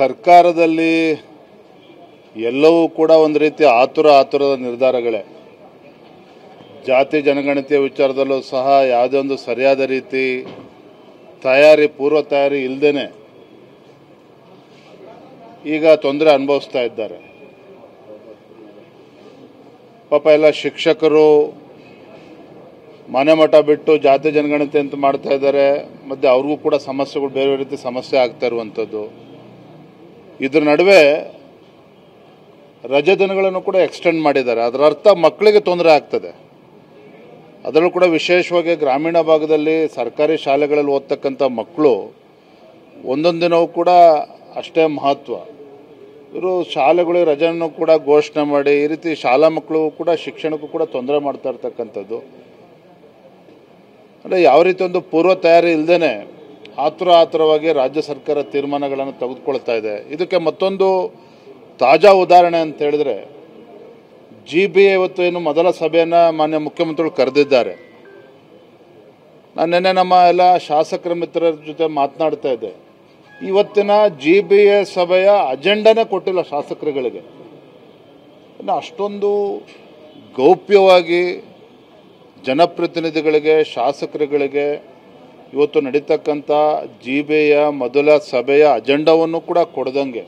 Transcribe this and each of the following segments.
ಸರ್ಕಾರದಲ್ಲಿ ಎಲ್ಲವೂ ಕೂಡ ಒಂದು ರೀತಿ ಆತುರದ ನಿರ್ಧಾರಗಳೇ. ಜಾತಿ ಜನಗಣತಿಯ ವಿಚಾರದಲ್ಲೂ ಸಹ ಯಾವುದೇ ಒಂದು ಸರಿಯಾದ ರೀತಿ ಪೂರ್ವ ತಯಾರಿ ಇಲ್ಲದೇನೆ ಈಗ ತೊಂದರೆ ಅನುಭವಿಸ್ತಾ ಇದ್ದಾರೆ. ಪಾಪ ಎಲ್ಲ ಶಿಕ್ಷಕರು ಮನೆ ಮಠ ಬಿಟ್ಟು ಜಾತಿ ಜನಗಣತಿ ಅಂತ ಮಾಡ್ತಾ ಇದ್ದಾರೆ. ಮತ್ತು ಅವ್ರಿಗೂ ಕೂಡ ಸಮಸ್ಯೆಗಳು ಬೇರೆ ರೀತಿ ಸಮಸ್ಯೆ ಆಗ್ತಾ ಇರುವಂಥದ್ದು. ಇದ್ರ ನಡುವೆ ರಜೆ ದಿನಗಳನ್ನು ಕೂಡ ಎಕ್ಸ್ಟೆಂಡ್ ಮಾಡಿದ್ದಾರೆ. ಅದರ ಅರ್ಥ ಮಕ್ಕಳಿಗೆ ತೊಂದರೆ ಆಗ್ತದೆ. ಅದರಲ್ಲೂ ಕೂಡ ವಿಶೇಷವಾಗಿ ಗ್ರಾಮೀಣ ಭಾಗದಲ್ಲಿ ಸರ್ಕಾರಿ ಶಾಲೆಗಳಲ್ಲಿ ಓದ್ತಕ್ಕಂಥ ಮಕ್ಕಳು ಒಂದೊಂದು ದಿನವೂ ಕೂಡ ಅಷ್ಟೇ ಮಹತ್ವ. ಇವರು ಶಾಲೆಗಳಿಗೆ ರಜೆಯನ್ನು ಕೂಡ ಘೋಷಣೆ ಮಾಡಿ ಈ ರೀತಿ ಶಾಲಾ ಮಕ್ಕಳು ಕೂಡ ಶಿಕ್ಷಣಕ್ಕೂ ಕೂಡ ತೊಂದರೆ ಮಾಡ್ತಾ ಇರ್ತಕ್ಕಂಥದ್ದು. ಅಂದರೆ ಯಾವ ರೀತಿ ಒಂದು ಪೂರ್ವ ತಯಾರಿ ಇಲ್ಲದೇ ಆತುರವಾಗಿ ರಾಜ್ಯ ಸರ್ಕಾರ ತೀರ್ಮಾನಗಳನ್ನು ತೆಗೆದುಕೊಳ್ತಾ ಇದೆ. ಇದಕ್ಕೆ ಮತ್ತೊಂದು ತಾಜಾ ಉದಾಹರಣೆ ಅಂತ ಹೇಳಿದ್ರೆ, GBA ಇವತ್ತು ಏನು ಮೊದಲ ಸಭೆಯನ್ನು ಮಾನ್ಯ ಮುಖ್ಯಮಂತ್ರಿಗಳು ಕರೆದಿದ್ದಾರೆ. ನಾನು ನಿನ್ನೆ ನಮ್ಮ ಎಲ್ಲ ಶಾಸಕರ ಮಿತ್ರರ ಜೊತೆ ಮಾತನಾಡ್ತಾ ಇದ್ದೆ. ಇವತ್ತಿನ GBA ಸಭೆಯ ಅಜೆಂಡಾನೇ ಕೊಟ್ಟಿಲ್ಲ ಶಾಸಕರುಗಳಿಗೆ. ಇನ್ನು ಅಷ್ಟೊಂದು ಗೌಪ್ಯವಾಗಿ ಜನಪ್ರತಿನಿಧಿಗಳಿಗೆ ಶಾಸಕರುಗಳಿಗೆ ಇವತ್ತು ನಡೀತಕ್ಕಂಥ GBA ಮೊದಲ ಸಭೆಯ ಅಜೆಂಡಾವನ್ನು ಕೂಡ ಕೊಡ್ದಂಗೆ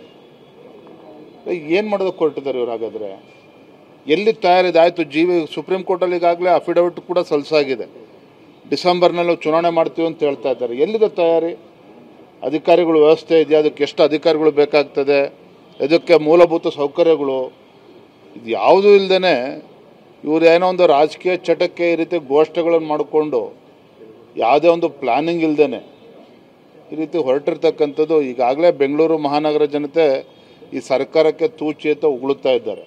ಏನು ಮಾಡೋದಕ್ಕೆ ಹೊರಟಿದ್ದಾರೆ ಇವರು? ಹಾಗಾದರೆ ಎಲ್ಲಿ ತಯಾರಿದೆ? ಆಯಿತು, ಸುಪ್ರೀಂ ಕೋರ್ಟಲ್ಲಿ ಈಗಾಗಲೇ ಅಫಿಡವಿಟ್ ಕೂಡ ಸಲ್ಲಿಸಾಗಿದೆ. ಡಿಸೆಂಬರ್ನಲ್ಲಿ ಚುನಾವಣೆ ಮಾಡ್ತೀವಿ ಅಂತ ಹೇಳ್ತಾ ಇದ್ದಾರೆ. ಎಲ್ಲಿದೆ ತಯಾರಿ? ಅಧಿಕಾರಿಗಳು ವ್ಯವಸ್ಥೆ ಇದೆಯಾ? ಅದಕ್ಕೆ ಎಷ್ಟು ಅಧಿಕಾರಿಗಳು ಬೇಕಾಗ್ತದೆ? ಇದಕ್ಕೆ ಮೂಲಭೂತ ಸೌಕರ್ಯಗಳು ಇದು ಯಾವುದೂ ಇಲ್ಲದೇ ಇವರು ಏನೋ ಒಂದು ರಾಜಕೀಯ ಚಟಕ್ಕೆ ಈ ರೀತಿ ಘೋಷಣೆಗಳನ್ನು ಮಾಡಿಕೊಂಡು ಯಾವುದೇ ಒಂದು ಪ್ಲಾನಿಂಗ್ ಇಲ್ಲದೇ ಈ ರೀತಿ ಹೊರಟಿರ್ತಕ್ಕಂಥದ್ದು. ಈಗಾಗಲೇ ಬೆಂಗಳೂರು ಮಹಾನಗರ ಜನತೆ ಈ ಸರ್ಕಾರಕ್ಕೆ ತೂಚಿ ಅಂತ ಉಗುಳುತ್ತಾ ಇದ್ದಾರೆ.